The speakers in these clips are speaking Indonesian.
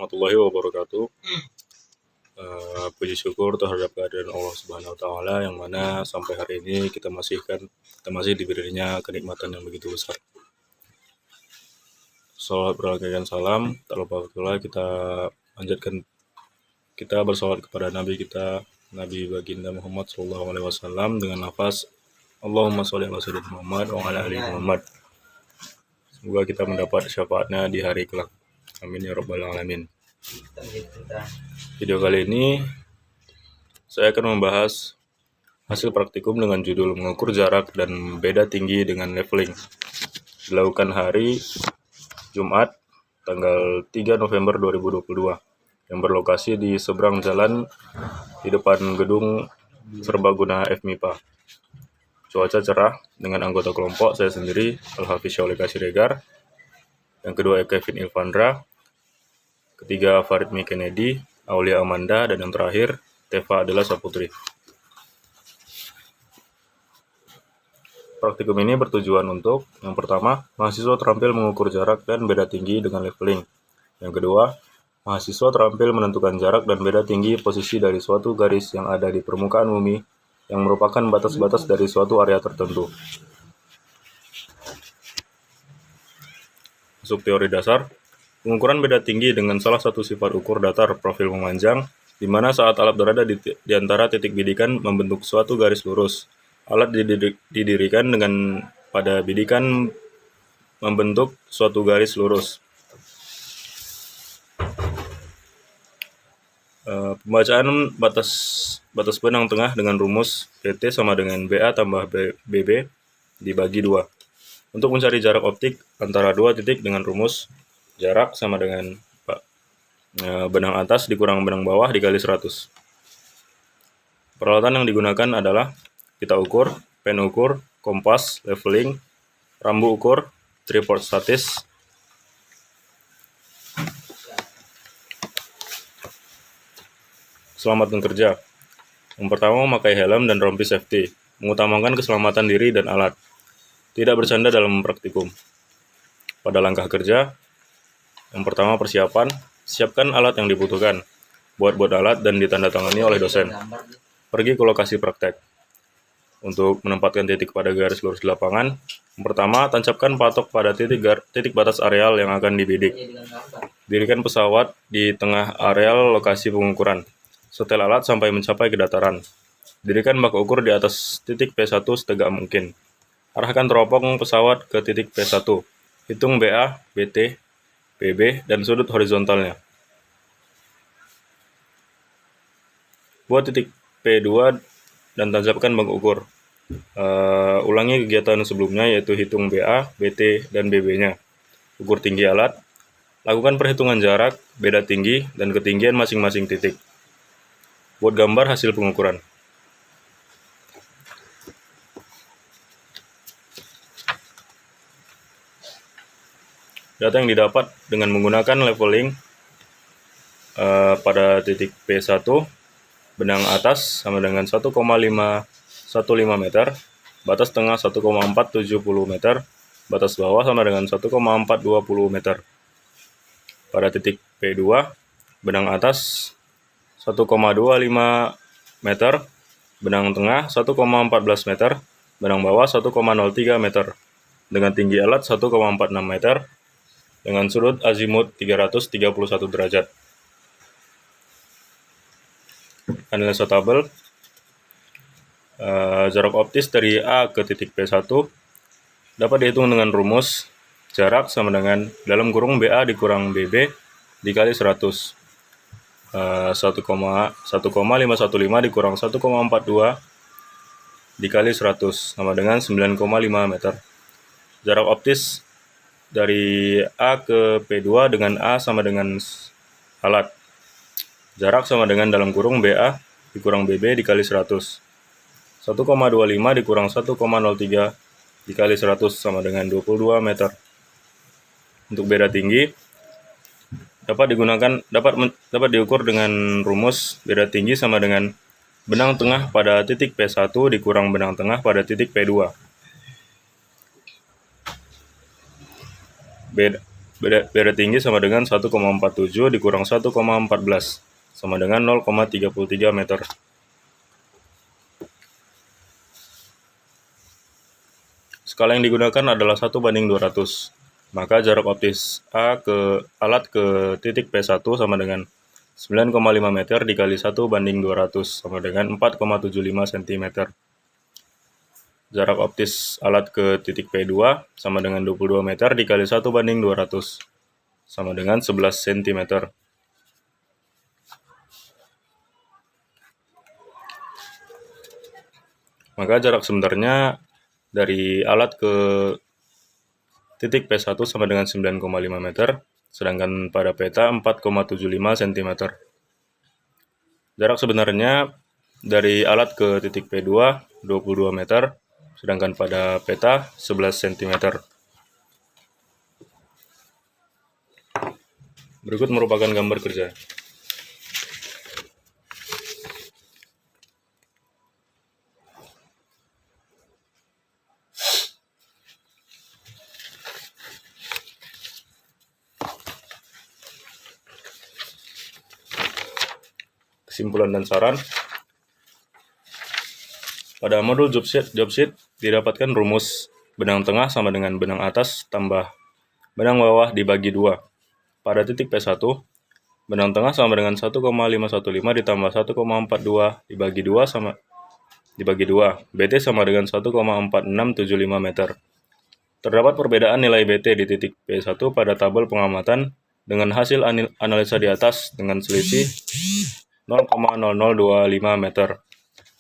warahmatullahi wabarakatuh. Puji syukur terhadap kehadiran Allah Subhanahu wa Ta'ala, yang mana sampai hari ini kita masih diberinya kenikmatan yang begitu besar. Salawat berlangganan salam, tak lupa pula kita bersalawat kepada Nabi kita, Nabi baginda Muhammad SAW, dengan lafaz Allahumma sholli ala sayyidina Muhammad wa ala ali Muhammad. Semoga kita mendapat syafaatnya di hari kelak. Amin ya rabbal alamin. Video kali ini saya akan membahas hasil praktikum dengan judul mengukur jarak dan beda tinggi dengan leveling. Dilakukan hari Jumat tanggal 3 November 2022 yang berlokasi di seberang jalan di depan gedung Serbaguna FMIPA. Cuaca cerah dengan anggota kelompok saya sendiri, Al-Hafiz Syaulika Siregar, yang kedua Kevin Ilvandra, ketiga Farid Mi Kennedy, Aulia Amanda, dan yang terakhir Teva adalah Saputri. Praktikum ini bertujuan untuk, yang pertama, mahasiswa terampil mengukur jarak dan beda tinggi dengan leveling. Yang kedua, mahasiswa terampil menentukan jarak dan beda tinggi posisi dari suatu garis yang ada di permukaan bumi yang merupakan batas-batas dari suatu area tertentu. Masuk teori dasar, pengukuran beda tinggi dengan salah satu sifat ukur datar profil memanjang, di mana saat alat berada di antara titik bidikan membentuk suatu garis lurus. Alat didirikan dengan pada bidikan membentuk suatu garis lurus. Pembacaan batas benang tengah dengan rumus PT sama dengan BA tambah BB dibagi 2. Untuk mencari jarak optik antara dua titik dengan rumus jarak sama dengan benang atas dikurang benang bawah dikali 100. Peralatan yang digunakan adalah pita ukur, pen ukur, kompas, leveling, rambu ukur, tripod statis, selamat bekerja. Yang pertama, memakai helm dan rompi safety, mengutamakan keselamatan diri dan alat. Tidak bercanda dalam praktikum. Pada langkah kerja, yang pertama persiapan, siapkan alat yang dibutuhkan. Buat alat dan ditandatangani oleh dosen. Pergi ke lokasi praktek. Untuk menempatkan titik pada garis lurus di lapangan, yang pertama, tancapkan patok pada titik batas areal yang akan dibidik. Dirikan pesawat di tengah areal lokasi pengukuran. Setel alat sampai mencapai ke dataran. Dirikan bak ukur di atas titik P1 setegak mungkin. Arahkan teropong pesawat ke titik P1. Hitung BA, BT, PB, dan sudut horizontalnya. Buat titik P2 dan tancapkan bak ukur. Ulangi kegiatan sebelumnya, yaitu hitung BA, BT, dan BB-nya. Ukur tinggi alat. Lakukan perhitungan jarak, beda tinggi, dan ketinggian masing-masing titik. Buat gambar hasil pengukuran. Data yang didapat dengan menggunakan leveling pada titik P1, benang atas sama dengan 1,515 meter, batas tengah 1,470 meter, batas bawah sama dengan 1,420 meter. Pada titik P2, benang atas 1,25 meter, benang tengah 1,14 meter, benang bawah 1,03 meter, dengan tinggi alat 1,46 meter, dengan sudut azimut 331 derajat. Analisa tabel, jarak optis dari A ke titik P1 dapat dihitung dengan rumus jarak sama dengan dalam kurung BA dikurang BB dikali 100. 1,515 dikurang 1,42 dikali 100 sama dengan 9,5 meter. Jarak optis dari A ke P2 dengan A sama dengan alat. Jarak sama dengan dalam kurung BA dikurang BB dikali 100. 1,25 dikurang 1,03 dikali 100 sama dengan 22 meter. Untuk beda tinggi dapat diukur dengan rumus beda tinggi sama dengan benang tengah pada titik P1 dikurang benang tengah pada titik P2. beda tinggi sama dengan 1,47 dikurang 1,14 sama dengan 0,33 meter. Skala yang digunakan adalah 1:200. Maka jarak optis A ke alat ke titik P1 sama dengan 9,5 meter dikali 1:200 sama dengan 4,75 cm. Jarak optis alat ke titik P2 sama dengan 22 meter dikali 1:200 sama dengan 11 cm. Maka jarak sebenarnya dari alat ke titik P1 sama dengan 9,5 meter, sedangkan pada peta 4,75 cm. Jarak sebenarnya dari alat ke titik P2 22 meter, sedangkan pada peta 11 cm. Berikut merupakan gambar kerja. Kesimpulan dan saran. Pada modul job sheet didapatkan rumus benang tengah sama dengan benang atas tambah benang bawah dibagi 2. Pada titik P1, benang tengah sama dengan 1,515 ditambah 1,42 dibagi 2, BT sama dengan 1,4675 meter. Terdapat perbedaan nilai BT di titik P1 pada tabel pengamatan dengan hasil analisa di atas dengan selisih 0,0025 meter.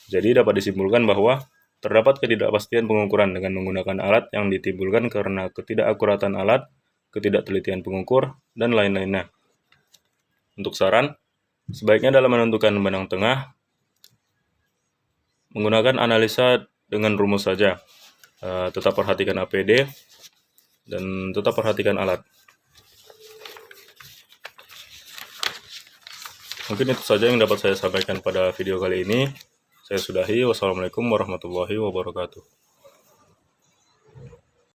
Jadi dapat disimpulkan bahwa terdapat ketidakpastian pengukuran dengan menggunakan alat yang ditimbulkan karena ketidakakuratan alat, ketidaktelitian pengukur, dan lain-lainnya. Untuk saran, sebaiknya dalam menentukan benang tengah, menggunakan analisa dengan rumus saja. Tetap perhatikan APD, dan tetap perhatikan alat. Mungkin itu saja yang dapat saya sampaikan pada video kali ini. Saya sudahi. Wassalamualaikum warahmatullahi wabarakatuh.